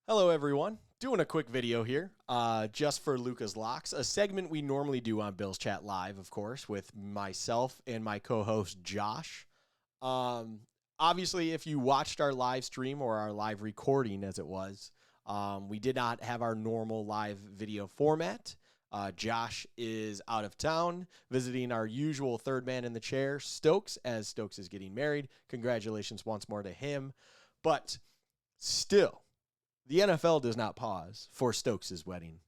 Hello, everyone. Doing a quick video here just for Luka's Locks, a segment we normally do on Bills Chat Live, of course, with myself and my co-host Josh. Obviously, if you watched our live stream or our live recording as it was, we did not have our normal live video format. Josh is out of town visiting our usual third man in the chair, Stokes, as Stokes is getting married. Congratulations once more to him. But still, the NFL does not pause for Stokes' wedding,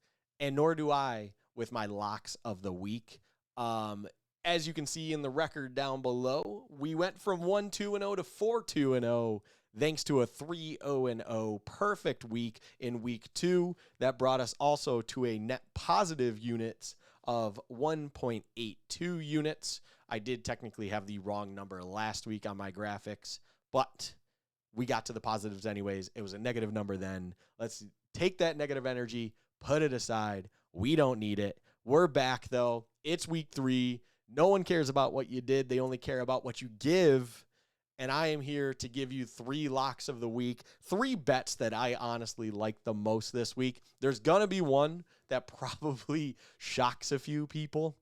and nor do I with my locks of the week. As you can see in the record down below, we went from 1-2-0 to 4-2-0 thanks to a 3-0-0 perfect week in week 2. That brought us also to a net positive units of 1.82 units. I did technically have the wrong number last week on my graphics, but we got to the positives anyways. It was a negative number then. Let's take that negative energy, put it aside. We don't need it. We're back, though. It's week 3. No one cares about what you did. They only care about what you give. And I am here to give you 3 locks of the week, 3 bets that I honestly like the most this week. There's going to be one that probably shocks a few people,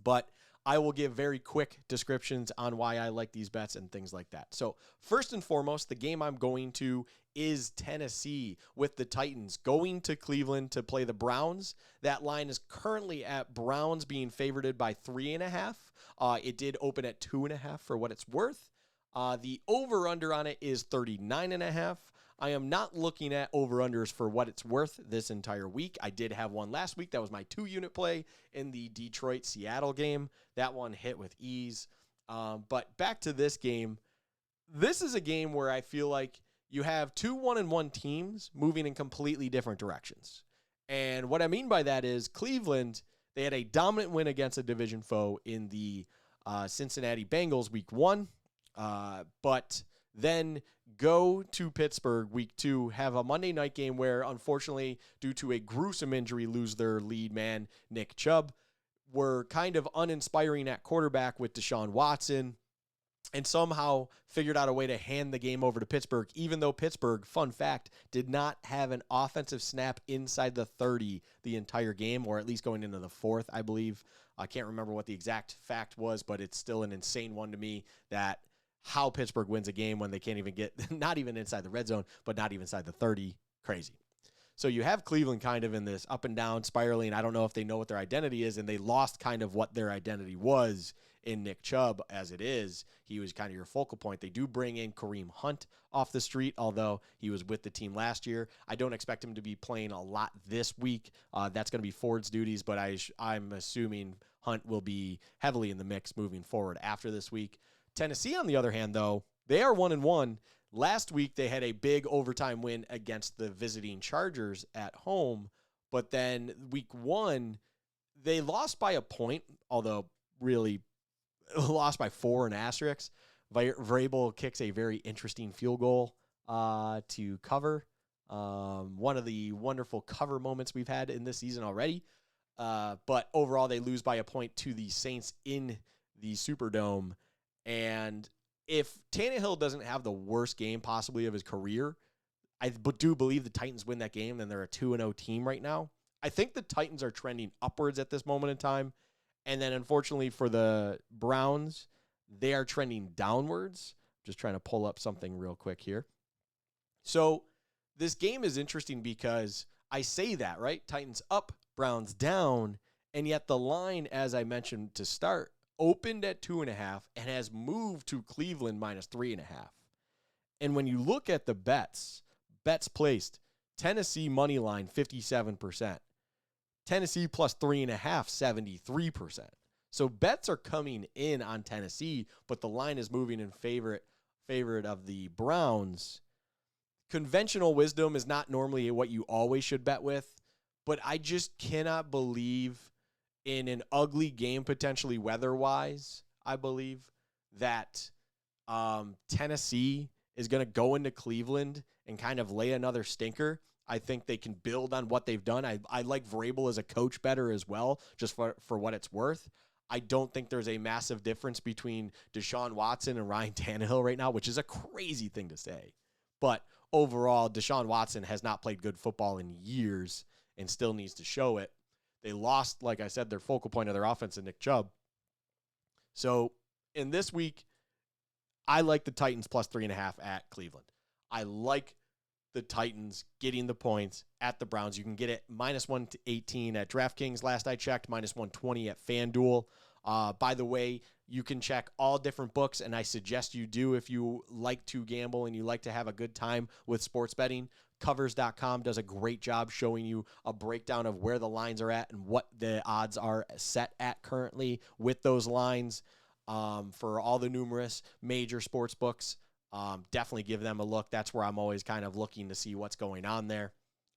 but I will give very quick descriptions on why I like these bets and things like that. So first and foremost, the game I'm going to is Tennessee with the Titans going to Cleveland to play the Browns. That line is currently at Browns being favored by 3.5. It did open at 2.5 for what it's worth. The over-under on it is 39.5. I am not looking at over-unders for what it's worth this entire week. I did have one last week. That was my 2-unit play in the Detroit-Seattle game. That one hit with ease. But back to this game. This is a game where I feel like you have 2 1-1 teams moving in completely different directions. And what I mean by that is Cleveland, they had a dominant win against a division foe in the Cincinnati Bengals week 1. But then go to Pittsburgh week 2, have a Monday night game where, unfortunately, due to a gruesome injury, lose their lead man, Nick Chubb. Were kind of uninspiring at quarterback with Deshaun Watson, and somehow figured out a way to hand the game over to Pittsburgh, even though Pittsburgh, fun fact, did not have an offensive snap inside the 30 the entire game, or at least going into the 4th, I believe. I can't remember what the exact fact was, but it's still an insane one to me that how Pittsburgh wins a game when they can't even get, not even inside the red zone, but not even inside the 30. Crazy. So you have Cleveland kind of in this up and down spiraling. I don't know if they know what their identity is, and they lost kind of what their identity was in Nick Chubb as it is. He was kind of your focal point. They do bring in Kareem Hunt off the street, although he was with the team last year. I don't expect him to be playing a lot this week. That's going to be Ford's duties, but I'm assuming Hunt will be heavily in the mix moving forward after this week. Tennessee, on the other hand, though, they are 1-1. Last week, they had a big overtime win against the visiting Chargers at home. But then week 1, they lost by a point, although really lost by 4 and asterisks. Vrabel kicks a very interesting field goal to cover. One of the wonderful cover moments we've had in this season already. But overall, they lose by a point to the Saints in the Superdome. And if Tannehill doesn't have the worst game possibly of his career, I do believe the Titans win that game, and they're a 2-0 team right now. I think the Titans are trending upwards at this moment in time. And then, unfortunately, for the Browns, they are trending downwards. Just trying to pull up something real quick here. So this game is interesting because I say that, right? Titans up, Browns down, and yet the line, as I mentioned to start, opened at 2.5 and has moved to Cleveland minus 3.5. And when you look at the bets placed, Tennessee money line 57%, Tennessee plus 3.5 73%. So bets are coming in on Tennessee, but the line is moving in favorite of the Browns. Conventional wisdom is not normally what you always should bet with, but I just cannot believe in an ugly game, potentially weather-wise, I believe, that Tennessee is going to go into Cleveland and kind of lay another stinker. I think they can build on what they've done. I like Vrabel as a coach better as well, just for what it's worth. I don't think there's a massive difference between Deshaun Watson and Ryan Tannehill right now, which is a crazy thing to say. But overall, Deshaun Watson has not played good football in years and still needs to show it. They lost, like I said, their focal point of their offense in Nick Chubb. So in this week, I like the Titans plus 3.5 at Cleveland. I like the Titans getting the points at the Browns. You can get it minus 118 at DraftKings. Last I checked, minus 120 at FanDuel. By the way, you can check all different books, and I suggest you do if you like to gamble and you like to have a good time with sports betting. Covers.com does a great job showing you a breakdown of where the lines are at and what the odds are set at currently with those lines for all the numerous major sports books. Definitely give them a look. That's where I'm always kind of looking to see what's going on there.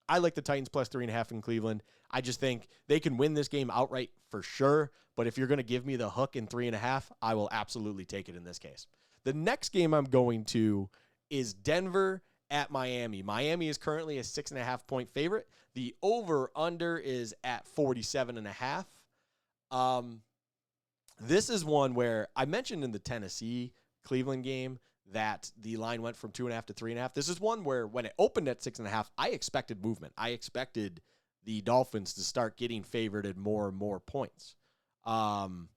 I like the Titans plus 3.5 in Cleveland. I just think they can win this game outright for sure. But if you're going to give me the hook in 3.5, I will absolutely take it in this case. The next game I'm going to is Denver at Miami. Miami is currently a 6.5 point favorite. The over-under is at 47.5. This is one where I mentioned in the Tennessee Cleveland game that the line went from 2.5 to 3.5. This is one where when it opened at 6.5, I expected movement. I expected the Dolphins to start getting favored at more and more points. And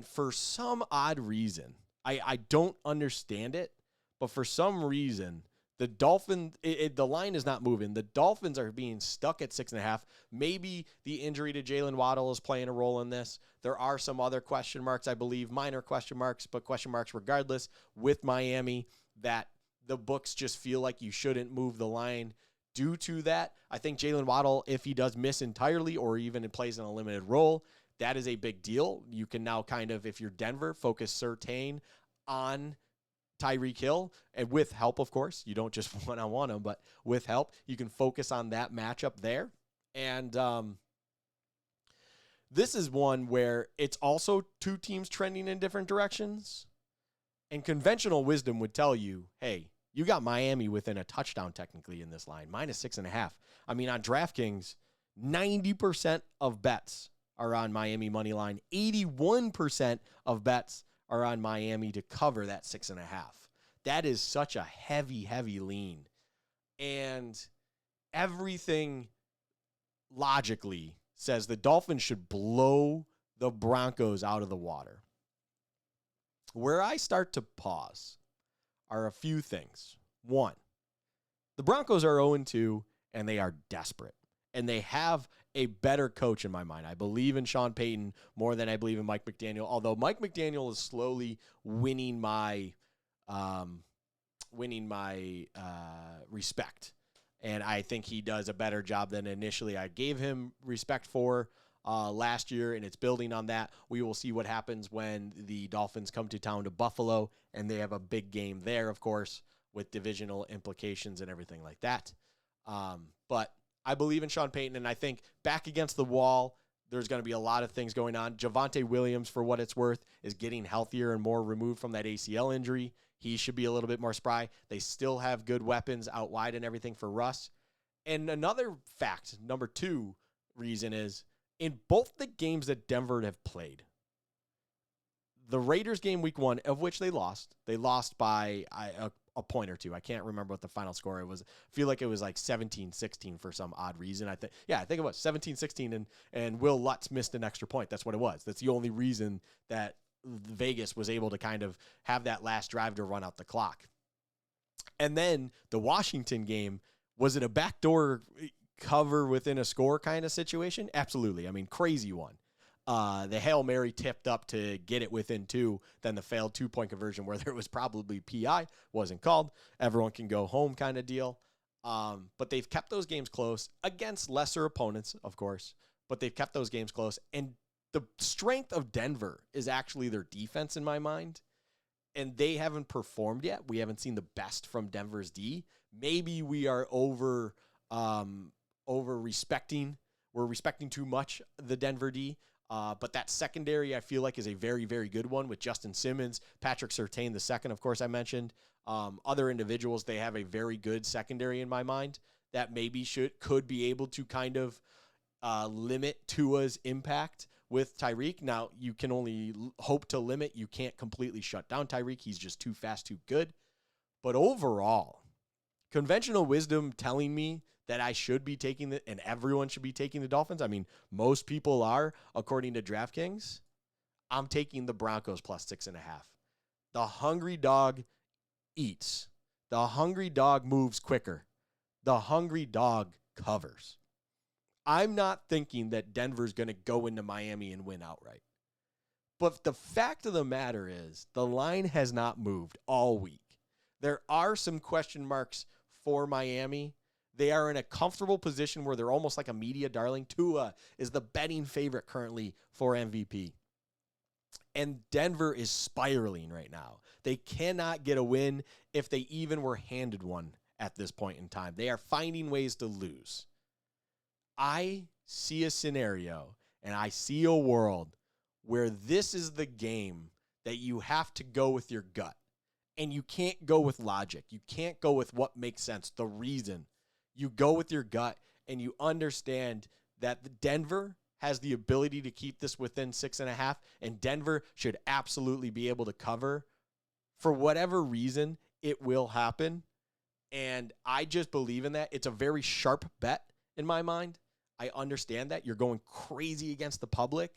for some odd reason, I don't understand it, but for some reason, the Dolphins, the line is not moving. The Dolphins are being stuck at 6.5. Maybe the injury to Jalen Waddle is playing a role in this. There are some other question marks, I believe, minor question marks, but question marks regardless with Miami that the books just feel like you shouldn't move the line due to that. I think Jalen Waddle, if he does miss entirely or even plays in a limited role, that is a big deal. You can now kind of, if you're Denver, focus certain on Tyreek Hill, and with help, of course. You don't just one-on-one him, but with help, you can focus on that matchup there. And this is one where it's also two teams trending in different directions. And conventional wisdom would tell you, hey, you got Miami within a touchdown technically in this line, minus 6.5. I mean, on DraftKings, 90% of bets are on Miami money line. 81% of bets are on Miami to cover that 6.5. That is such a heavy, heavy lean. And everything logically says the Dolphins should blow the Broncos out of the water. Where I start to pause are a few things. One, the Broncos are 0-2, and they are desperate. And they have a better coach in my mind. I believe in Sean Payton more than I believe in Mike McDaniel, although Mike McDaniel is slowly winning my respect. And I think he does a better job than initially I gave him respect for last year, and it's building on that. We will see what happens when the Dolphins come to town to Buffalo, and they have a big game there, of course, with divisional implications and everything like that. But I believe in Sean Payton, and I think back against the wall, there's going to be a lot of things going on. Javonte Williams, for what it's worth, is getting healthier and more removed from that ACL injury. He should be a little bit more spry. They still have good weapons out wide and everything for Russ. And another fact, number two reason is, in both the games that Denver have played, the Raiders game week 1, of which they lost by a point or two. I can't remember what the final score was. I feel like it was like 17-16 for some odd reason. I think it was 17-16, and Will Lutz missed an extra point. That's what it was. That's the only reason that Vegas was able to kind of have that last drive to run out the clock. And then the Washington game, was it a backdoor cover within a score kind of situation? Absolutely. I mean, crazy one. The Hail Mary tipped up to get it within 2, then the failed 2-point conversion where there was probably PI, wasn't called. Everyone can go home kind of deal. But they've kept those games close against lesser opponents, of course, but they've kept those games close. And the strength of Denver is actually their defense in my mind. And they haven't performed yet. We haven't seen the best from Denver's D. Maybe we are over respecting. We're respecting too much the Denver D. But that secondary, I feel like, is a very, very good one with Justin Simmons, Patrick Surtain the second, of course, I mentioned. Other individuals, they have a very good secondary in my mind that maybe could be able to kind of limit Tua's impact with Tyreek. Now, you can only hope to limit. You can't completely shut down Tyreek. He's just too fast, too good. But overall, conventional wisdom telling me that I should be taking and everyone should be taking the Dolphins. I mean, most people are, according to DraftKings. I'm taking the Broncos plus 6.5. The hungry dog eats. The hungry dog moves quicker. The hungry dog covers. I'm not thinking that Denver's going to go into Miami and win outright. But the fact of the matter is, the line has not moved all week. There are some question marks for Miami. They are in a comfortable position where they're almost like a media darling. Tua is the betting favorite currently for MVP. And Denver is spiraling right now. They cannot get a win if they even were handed one at this point in time. They are finding ways to lose. I see a scenario and I see a world where this is the game that you have to go with your gut. And you can't go with logic. You can't go with what makes sense, the reason. You go with your gut and you understand that the Denver has the ability to keep this within 6.5, and Denver should absolutely be able to cover. For whatever reason, it will happen. And I just believe in that. It's a very sharp bet in my mind. I understand that. You're going crazy against the public.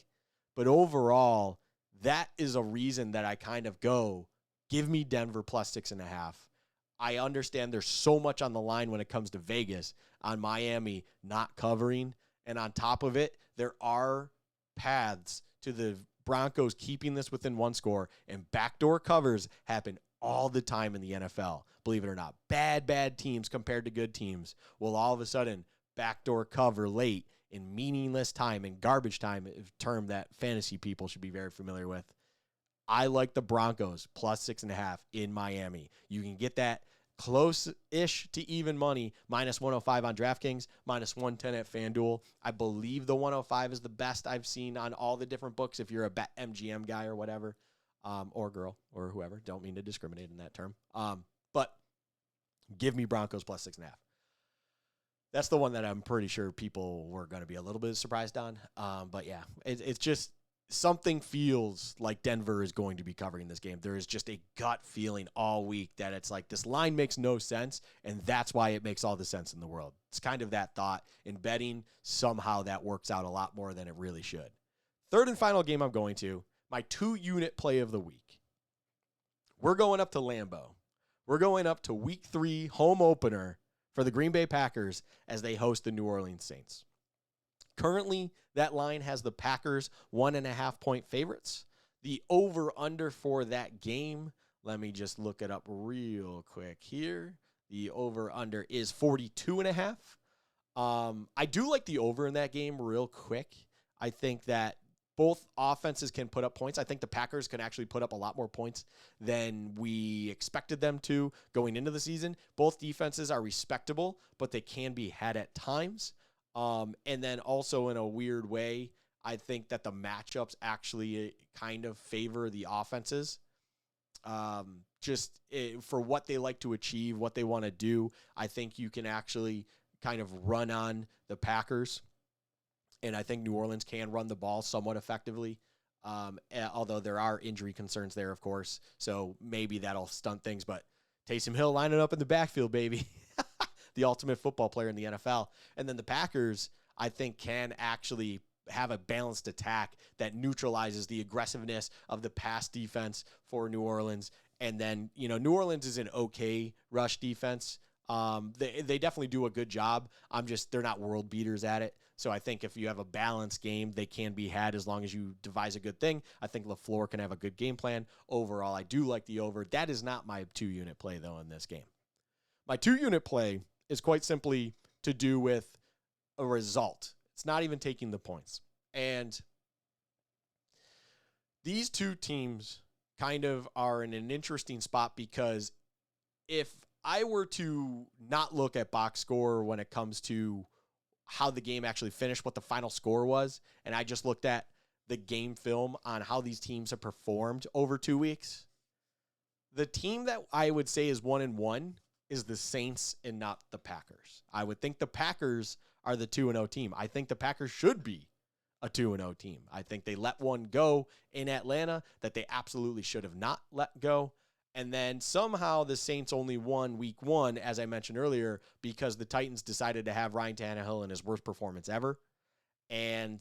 But overall, that is a reason that I kind of go, give me Denver plus 6.5. I understand there's so much on the line when it comes to Vegas on Miami not covering. And on top of it, there are paths to the Broncos keeping this within one score, and backdoor covers happen all the time in the NFL. Believe it or not, bad teams compared to good teams will all of a sudden backdoor cover late in meaningless time and garbage time, a term that fantasy people should be very familiar with. I like the Broncos plus 6.5 in Miami. You can get that close-ish to even money, minus 105 on DraftKings, minus 110 at FanDuel. I believe the 105 is the best I've seen on all the different books if you're a Bet MGM guy or whatever, or girl or whoever. Don't mean to discriminate in that term. But give me Broncos plus 6.5. That's the one that I'm pretty sure people were going to be a little bit surprised on. But yeah, it's just something feels like Denver is going to be covering this game. There is just a gut feeling all week that it's like this line makes no sense, and that's why it makes all the sense in the world. It's kind of that thought. In betting, somehow that works out a lot more than it really should. Third and final game I'm going to, my 2-unit play of the week. We're going up to Lambeau. We're going up to Week 3 home opener for the Green Bay Packers as they host the New Orleans Saints. Currently, that line has the Packers 1.5-point favorites. The over-under for that game, let me just look it up real quick here. The over-under is 42.5. I do like the over in that game real quick. I think that both offenses can put up points. I think the Packers can actually put up a lot more points than we expected them to going into the season. Both defenses are respectable, but they can be had at times. And then also in a weird way, I think that the matchups actually kind of favor the offenses. For what they like to achieve, what they want to do, I think you can actually kind of run on the Packers. And I think New Orleans can run the ball somewhat effectively, although there are injury concerns there, of course. So maybe that'll stunt things. But Taysom Hill lining up in the backfield, baby. The ultimate football player in the NFL. And then the Packers, I think, can actually have a balanced attack that neutralizes the aggressiveness of the pass defense for New Orleans. And then, New Orleans is an okay rush defense. They definitely do a good job. They're not world beaters at it. So I think if you have a balanced game, they can be had as long as you devise a good thing. I think LaFleur can have a good game plan. Overall, I do like the over. That is not my 2-unit play, though, in this game. My 2-unit play is quite simply to do with a result. It's not even taking the points. And these two teams kind of are in an interesting spot because if I were to not look at box score when it comes to how the game actually finished, what the final score was, and I just looked at the game film on how these teams have performed over 2 weeks, the team that I would say is 1-1 is the Saints and not the Packers. I would think the Packers are the 2-0 team. I think the Packers should be a 2-0 team. I think they let one go in Atlanta that they absolutely should have not let go. And then somehow the Saints only won week 1, as I mentioned earlier, because the Titans decided to have Ryan Tannehill in his worst performance ever. And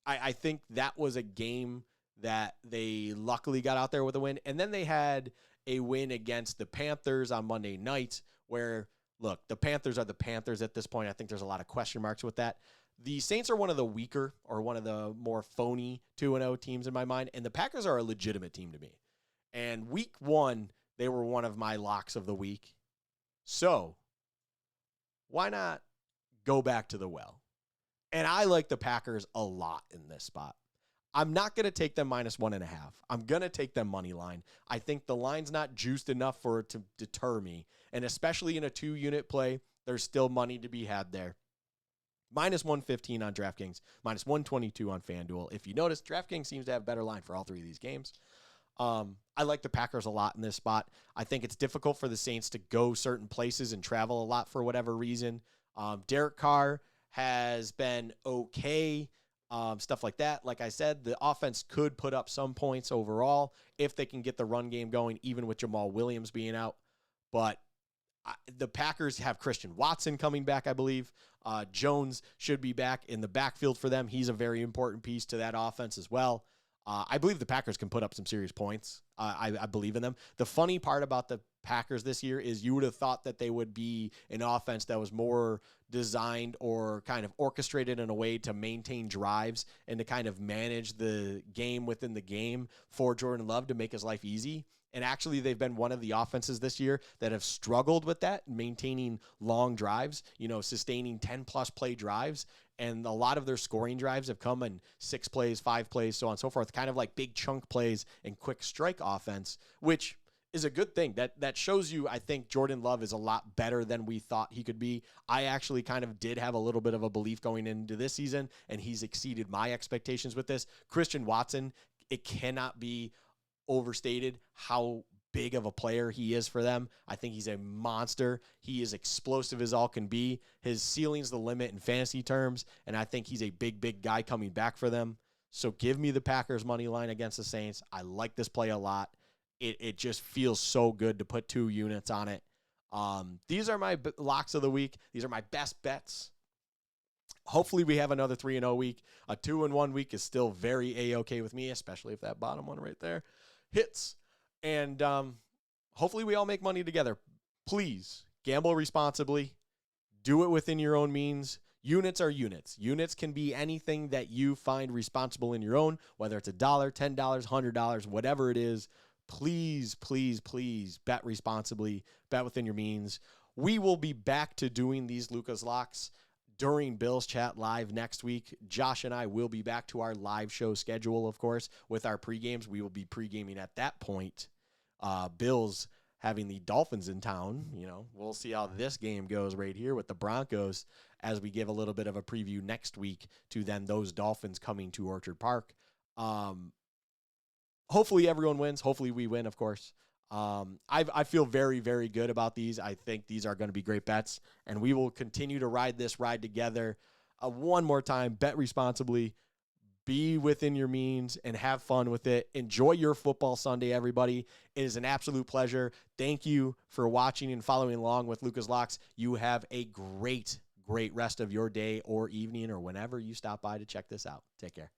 I think that was a game that they luckily got out there with a win. And then they had a win against the Panthers on Monday night where, look, the Panthers are the Panthers at this point. I think there's a lot of question marks with that. The Saints are one of the weaker or one of the more phony 2-0 teams in my mind, and the Packers are a legitimate team to me. And week 1, they were one of my locks of the week. So why not go back to the well? And I like the Packers a lot in this spot. I'm not going to take them -1.5. I'm going to take them money line. I think the line's not juiced enough for it to deter me. And especially in a 2-unit play, there's still money to be had there. -115 on DraftKings, -122 on FanDuel. If you notice, DraftKings seems to have a better line for all 3 of these games. I like the Packers a lot in this spot. I think it's difficult for the Saints to go certain places and travel a lot for whatever reason. Derek Carr has been okay, stuff like that. Like I said, the offense could put up some points overall if they can get the run game going, even with Jamal Williams being out. But the Packers have Christian Watson coming back, I believe. Jones should be back in the backfield for them. He's a very important piece to that offense as well. I believe the Packers can put up some serious points. I believe in them. The funny part about the Packers this year is you would have thought that they would be an offense that was more designed or kind of orchestrated in a way to maintain drives and to kind of manage the game within the game for Jordan Love to make his life easy. And actually, they've been one of the offenses this year that have struggled with that, maintaining long drives, sustaining 10-plus play drives. And a lot of their scoring drives have come in 6 plays, 5 plays, so on and so forth, kind of like big chunk plays and quick strike offense, which is a good thing. That shows you, I think, Jordan Love is a lot better than we thought he could be. I actually kind of did have a little bit of a belief going into this season, and he's exceeded my expectations with this. Christian Watson, it cannot be overstated how big of a player he is for them. I think he's a monster. He is explosive as all can be. His ceiling's the limit in fantasy terms, and I think he's a big guy coming back for them. So give me the Packers money line against the Saints. I like this play a lot. It just feels so good to put 2 units on it. These are my locks of the week. These are my best bets. Hopefully we have another 3-0 week. A 2-1 week is still very A-okay with me, especially if that bottom one right there hits. And hopefully we all make money together. Please gamble responsibly. Do it within your own means. Units are units. Units can be anything that you find responsible in your own, whether it's $1, $10, $100, whatever it is. Please bet responsibly. Bet within your means. We will be back to doing these Luka's Locks during Bills Chat Live next week. Josh and I will be back to our live show schedule, of course, with our pregames. We will be pregaming at that point. Bills having the Dolphins in town. We'll see how this game goes right here with the Broncos as we give a little bit of a preview next week to then those Dolphins coming to Orchard Park. Hopefully everyone wins. Hopefully we win, of course. I feel very good about these. I think these are going to be great bets, and we will continue to ride together. One more time, bet responsibly, be within your means, and have fun with it. Enjoy your football Sunday, everybody. It is an absolute pleasure. Thank you for watching and following along with Luka's Locks. You have a great rest of your day or evening or whenever you stop by to check this out. Take care.